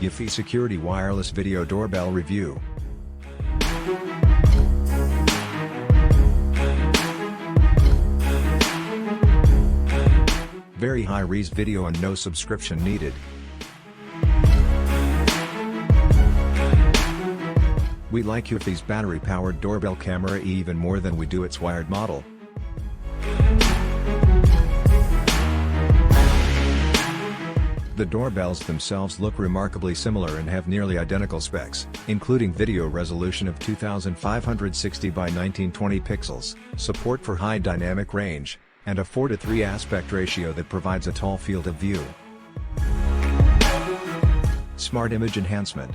Eufy Security Wireless Video Doorbell Review. Very high-res video and no subscription needed. We like Eufy's battery-powered doorbell camera even more than we do its wired model. The doorbells themselves look remarkably similar and have nearly identical specs, including video resolution of 2560 by 1920 pixels, support for high dynamic range, and a 4:3 aspect ratio that provides a tall field of view. Smart Image Enhancement.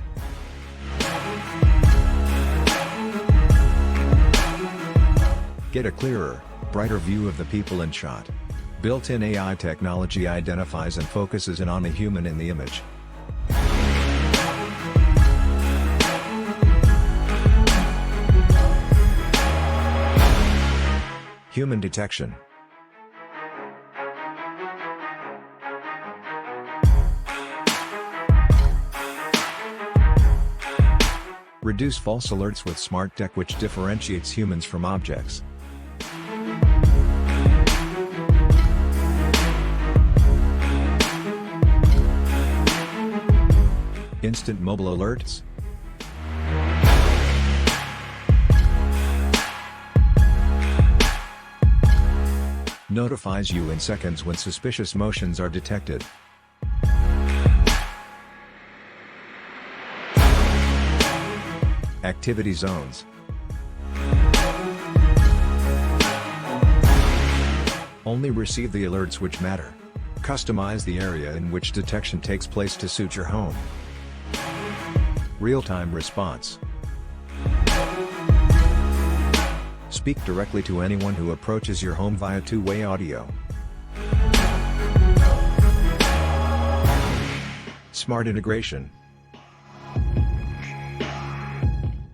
Get a clearer, brighter view of the people in shot. Built-in AI technology identifies and focuses in on a human in the image. Human detection. Reduce false alerts with Smart Deck, which differentiates humans from objects. Instant mobile alerts. Notifies you in seconds when suspicious motions are detected. Activity zones. Only receive the alerts which matter. Customize the area in which detection takes place to suit your home. Real-time response. Speak directly to anyone who approaches your home via two-way audio. Smart integration.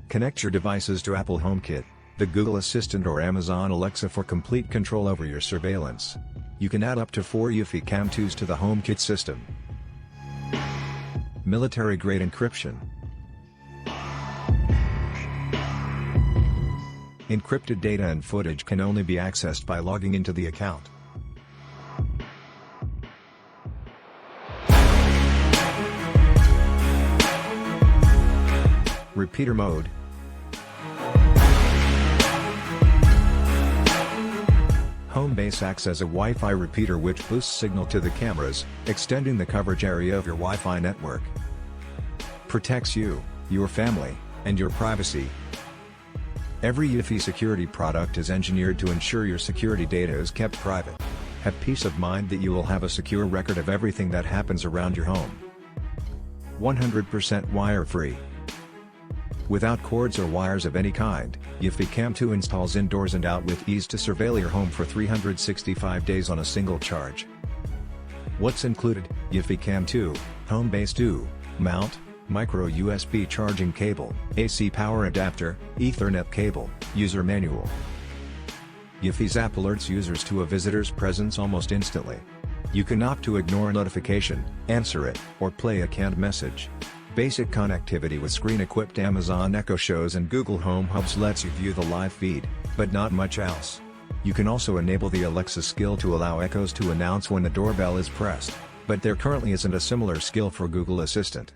Connect your devices to Apple HomeKit, the Google Assistant or Amazon Alexa for complete control over your surveillance. You can add up to 4 eufyCam 2s to the HomeKit system. Military-grade encryption. Encrypted data and footage can only be accessed by logging into the account. Repeater mode. HomeBase acts as a Wi-Fi repeater which boosts signal to the cameras, extending the coverage area of your Wi-Fi network. Protects you, your family, and your privacy. Every Eufy security product is engineered to ensure your security data is kept private. Have peace of mind that you will have a secure record of everything that happens around your home. 100% wire-free. Without cords or wires of any kind, eufyCam 2 installs indoors and out with ease to surveil your home for 365 days on a single charge. What's included? eufyCam 2, HomeBase 2, mount, micro USB charging cable, AC power adapter, Ethernet cable, user manual. Eufy's app alerts users to a visitor's presence almost instantly. You can opt to ignore a notification, answer it, or play a canned message. Basic connectivity with screen-equipped Amazon Echo Shows and Google Home Hubs lets you view the live feed, but not much else. You can also enable the Alexa skill to allow echoes to announce when the doorbell is pressed, but there currently isn't a similar skill for Google Assistant.